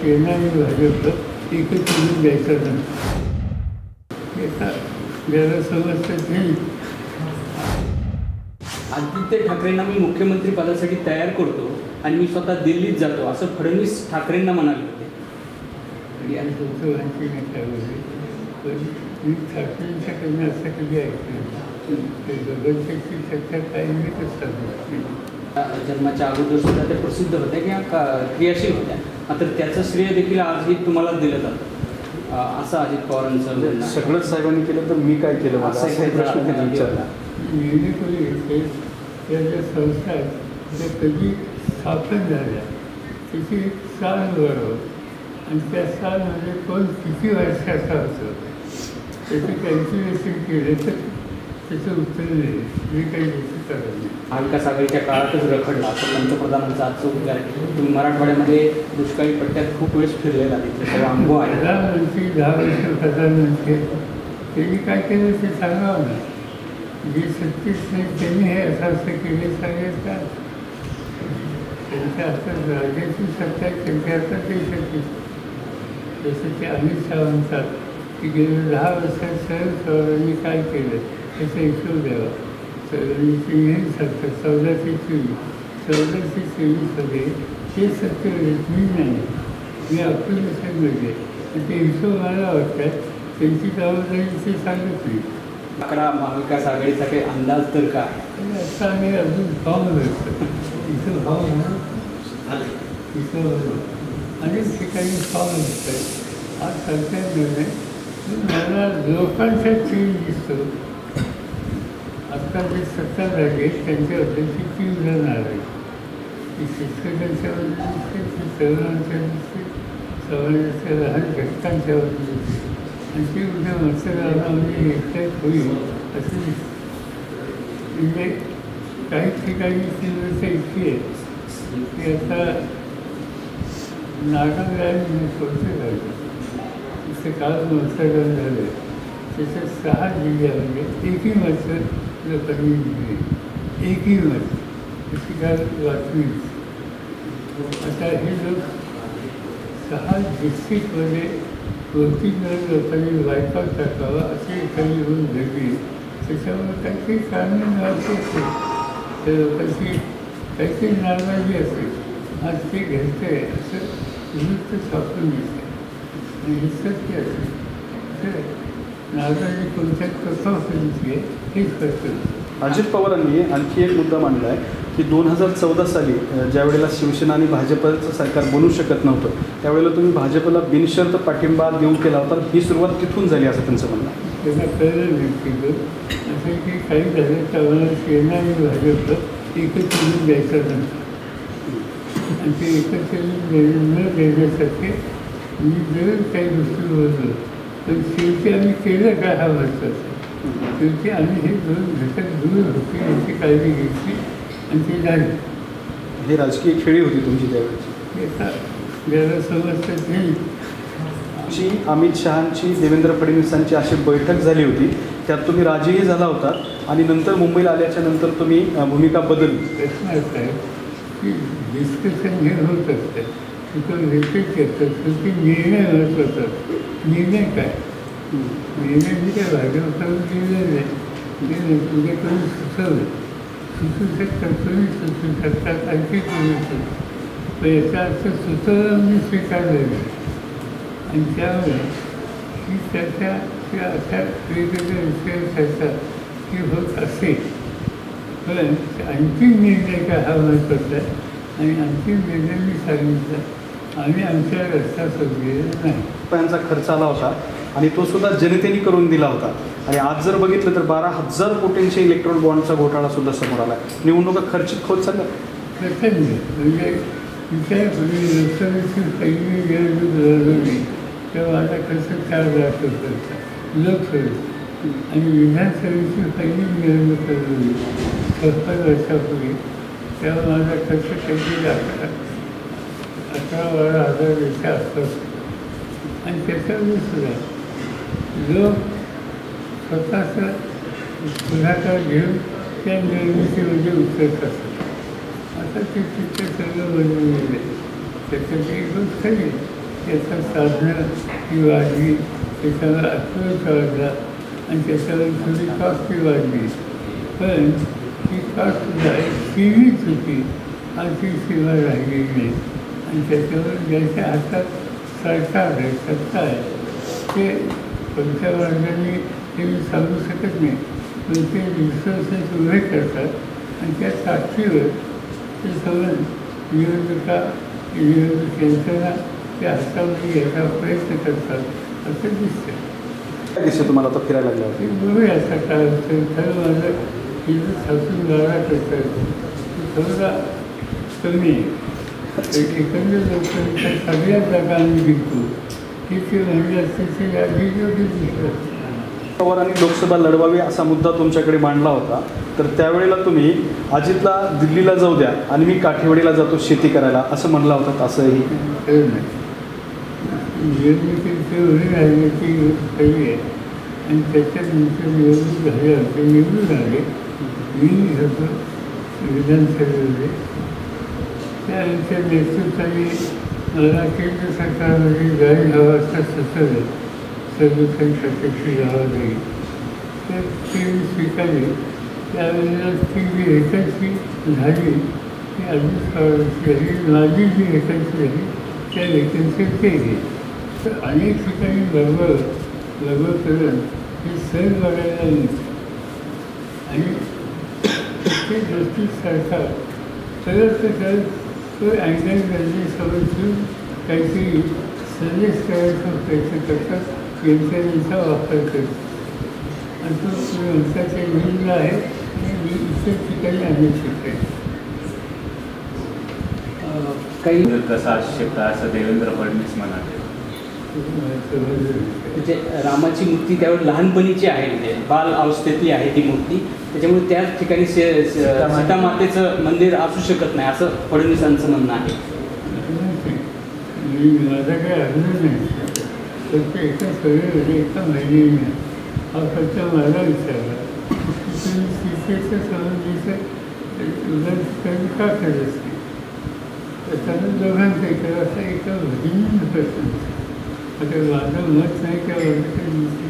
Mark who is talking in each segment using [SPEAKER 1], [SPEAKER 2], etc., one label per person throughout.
[SPEAKER 1] सेना आणि भाजप एकच करून द्यायचं नाही. याचा ज्याला समजतं नाही.
[SPEAKER 2] आदित्य ठाकरेंना मी मुख्यमंत्री पदासाठी तयार करतो आणि मी स्वतः दिल्लीत जातो असं फडणवीस ठाकरेंना म्हणाले होते.
[SPEAKER 1] आणि तुमचं आणखी नाही काय बोलले, पण मी ठाकरेंच्याकडनं असं कधी ऐकलं ते दोघांची चर्चा काही मिळतच चालू.
[SPEAKER 2] जन्माच्या अगोदर सुद्धा त्या प्रसिद्ध होत्या किंवा क्रियाशील होत्या, मात्र त्याचं श्रेय देखील आजही तुम्हाला दिलं जातं असं अजित पवारांचं
[SPEAKER 3] सगळंच साहेबांनी केलं तर मी काय केलं
[SPEAKER 2] असा काही प्रश्न त्यांनी विचारला.
[SPEAKER 1] निर्णय करू त्या ज्या संस्था आहेत त्या कधी स्थापन झाल्या त्याची एक साल बरोबर आणि त्या सालमध्ये कोण किती वर्षाचा होतं त्याचं कॅल्क्युलेशन केलं तर त्याचं उत्तर नाही. मी काही गोष्टी करत नाही.
[SPEAKER 2] महाविकास आघाडीच्या काळातच रखडला असं पंतप्रधानांचं आजचं उद्गार आहे. तुम्ही मराठवाड्यामध्ये दुष्काळी पट्ट्यात खूप वेळेस फिरलेला तिथे सगळा अनुभव आहे.
[SPEAKER 1] प्रधानमंत्री 10 वर्ष प्रधानमंत्री त्यांनी काय केलं ते सांगावं ना. जे सत्तेच नाही त्यांनी हे असं केले सांगेल का. त्यांच्या हातात राज्याची सत्ता आहे, त्यांच्या हातात देशाची. जसं ते अमित शहा म्हणतात की गेल्या 10 वर्षात शरद पवारांनी काय केलं त्याचा हिशोब द्यावा. हे सांगतात 14 ते 24 ते सत्य मी नाही, मी अफगाणिस्तानमध्ये आणि ते हिशोब मला वाटतात त्यांची जबाबदारी ते सांगत नाही.
[SPEAKER 2] 11 महाविकास आघाडीचा काही अंदाज तर का
[SPEAKER 1] असं आम्ही अजून फॉर्म असतं इथं फॉर्म इथं अनेक ठिकाणी फॉर्म असतात. आज सांगता येणार नाही पण मला लोकांचा चेंज दिसतो. आता जे सत्ता झाली त्यांच्याबद्दलची तीव्र नाराजी ती शेतकऱ्यांच्याबद्दल दिसते, ती तरुणांच्या दिसते, समाजाच्या लहान घटकांच्याबद्दल दिसते आणि ती उद्या मतदानामध्ये एकट्यात होईल असं दिसतं. म्हणजे काही ठिकाणी तीव्रता इतकी आहे की आता नागालँड कोणतं झालं तिथे काल मतदान झालं त्याच्यात 6 जिल्ह्यामध्ये एकही मत लोकांनी दिले, एकही मत. तशी काल बातमी. आता हे लोक 6 डिस्ट्रिक्टमध्ये 2-3 लोकांनी बायकॉट टाकावा असे एखादी येऊन धरली. त्याच्यामुळे काही कारणं मिळायची असेल त्या लोकांची काही नाराजी असेल. आज ते घ्यायचं आहे असं वृत्त सापडून येतं आणि हे सत्य असेल. नाराजी कोणत्या कथावरीची आहे हेच कळतं.
[SPEAKER 3] अजित पवारांनी आणखी एक मुद्दा मांडला आहे की 2014 साली ज्यावेळेला शिवसेना आणि भाजपचं सरकार बनू शकत नव्हतं त्यावेळेला तुम्ही भाजपला बिनशर्त पाठिंबा देऊन केला होता. ही सुरुवात तिथून झाली असं त्यांचं म्हणणं आहे.
[SPEAKER 1] त्यांना कळलं व्यक्तिगत असं की काही झालं तर आम्हाला सेना आणि भाजप एकच करून द्यायचं नव्हतं आणि ते एकच करून न देण्यासाठी मी जर काही गोष्टी बोललो पण शेवटी आम्ही केलं काय हा महत्त्वाचा. शेवटी आम्ही हे 2 घटक दूर होते याची काळजी घेतली आणि ते झाले.
[SPEAKER 3] ही राजकीय खेळी होती तुमची त्यावेळेची.
[SPEAKER 1] याचा ज्याला समजतं नाही.
[SPEAKER 3] ची अमित शहांची देवेंद्र फडणवीसांची अशी बैठक झाली होती त्यात तुम्ही राजीही झाला होता आणि नंतर मुंबईला आल्याच्या नंतर तुम्ही भूमिका बदलली.
[SPEAKER 1] प्रश्न असा आहे की डिस्कशन हे होत असतं तिथं रिपीट करतात शेवटी निर्णय महत्त्वाचा. निर्णय काय निर्णय मी काय भाजपकडून दिलेलं नाही. तुझे करून सुचवलं सुचू शकतात तुम्ही सुचू शकतात आणखी करू शकतो पण याचा अर्थ सुचवलं मी स्वीकारलं नाही. आणि त्यामुळे ही चर्चा किंवा अशा वेगवेगळ्या विषयावर चर्चा ही होत असेल पण अंतिम निर्णय काय हा महत्त्वाचा आहे आणि अंतिम निर्णय मी सांगितला आम्ही आमच्या रस्ता सोडलेला नाही.
[SPEAKER 3] रुपयांचा खर्च आला होता आणि तो सुद्धा जनतेने करून दिला होता आणि आज जर बघितलं तर 12,000 कोटींचे इलेक्ट्रॉनिक बॉन्डचा घोटाळा सुद्धा समोर आला. निवडणुका खर्चित होत चालल्या.
[SPEAKER 1] प्रचंड म्हणजे विचार लोकसभेची पहिली निवडणूक लढवली तेव्हा माझा खर्च 4 लाख रुपयाचा लोकसभेची आणि विधानसभेची पहिली निवडणूक लढवली 56 वर्षापूर्वी तेव्हा माझा खर्च काहीतरी 11-12 हजाराच्या आसपास. आणि त्याच्यामध्ये सुद्धा लोक स्वतःचा पुढाकार घेऊन त्या निवडणुकीमध्ये उतरत असतात. आता ते चित्र सगळं बनवून गेलं त्याच्यात एक गोष्ट खरी त्याचं साधनं ती वाढली, त्याच्यावर अत्यावश्यक वाढला आणि त्याच्यावर थोडी कॉस्टही वाढली. पण ती कॉस्ट सीमित होती, आज ती सीमा राहिलेली नाही. आणि त्याच्यावर ज्याच्या हातात सरकार आहे, सत्ता आहे, ते कोणत्या वर्गाने हे मी सांगू शकत नाही, पण ते रिसोर्सेस उभे करतात आणि त्या साक्षीवर ते सगळं निवडणूक यंत्रणा त्या हातामध्ये घ्यायचा प्रयत्न करतात असं दिसतं.
[SPEAKER 3] काय दिसतं तुम्हाला आता फिरायला लागल्यावर?
[SPEAKER 1] बघूया आता काय होतं. खरं माझं हिचं सासून गाडा करतात थोडा कमी आहे. एकंदर लोकांच्या सगळ्या जागा आम्ही जिंकतो ही ती म्हणजे असते यादी योग्य दिसतात.
[SPEAKER 3] पवारांनी लोकसभा लढवावी असा मुद्दा तुमच्याकडे मांडला होता, तर त्यावेळेला तुम्ही अजितला दिल्लीला जाऊ द्या आणि मी काठेवाडीला जातो शेती करायला असं म्हणला होता. असंही
[SPEAKER 1] खरं नाही. निवडणुकीची एवढी राजनीती काही आहे आणि त्याच्यानंतर निवडणूक झाल्या ते निवडून आले. मी होतो विधानसभेमध्ये. त्यानंतर नेतृत्वाने मला केंद्र सरकारमध्ये जॉईन हवा असं सुचवलं, सर्वोच्च प्रत्यक्ष यावं जाईल. तर ते मी स्वीकारले. त्यावेळेला ती जी एकाची झाली ती अजित पवारांची झाली. माझी जी एकाची झाली त्या लेखनचे ते घे. तर अनेक ठिकाणी लगबग करून हे सर बघायला नाही आणि ते गोष्टी सरकार सगळं तो अँगल गरजे सवय ठेवून काहीतरी सजेस्ट करायचा प्रयत्न करतात, यंत्रणेचा वापर करतात. आणि तो यंत्राच्या विरुद्ध आहे आणि इतर ठिकाणी अनेक ठिकाणी
[SPEAKER 2] काही
[SPEAKER 4] कसा असू शकता असं देवेंद्र फडणवीस म्हणाले.
[SPEAKER 2] म्हणजे रामाची मूर्ती त्यावर लहानपणीची आहे, म्हणजे बाल अवस्थेतली आहे ती मूर्ती, त्याच्यामुळे त्याच ठिकाणी सीता मातेचं मंदिर असू शकत नाही असं फडणवीसांचं म्हणणं आहे.
[SPEAKER 1] माझा काही अर्थ नाही. फक्त एका सगळे एका महिन्याने हा फक्त मला विचारला तुम्ही सीतेचं संबंधीचं उदाहरण का करत असते. तर त्यानं दोघांचं ऐकलं असा एका भगिनीनं प्रश्न. आता माझं मत नाही किंवा काही दिसते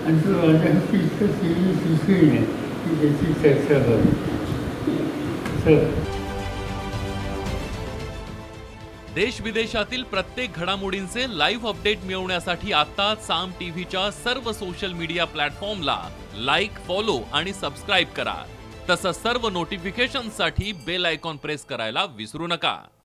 [SPEAKER 1] आणि तो माझ्या हाती इतकं सिरियस दिसली नाही की त्याची चर्चा व्हावी. चल.
[SPEAKER 5] देश विदेशातील प्रत्येक घडामोडींचे लाईव्ह अपडेट मिळवण्यासाठी आता साम टीव्हीच्या सर्व सोशल मीडिया प्लॅटफॉर्मला लाईक, फॉलो आणि सबस्क्राईब करा. तसंच सर्व नोटिफिकेशनसाठी बेल आयकॉन प्रेस करायला विसरू नका.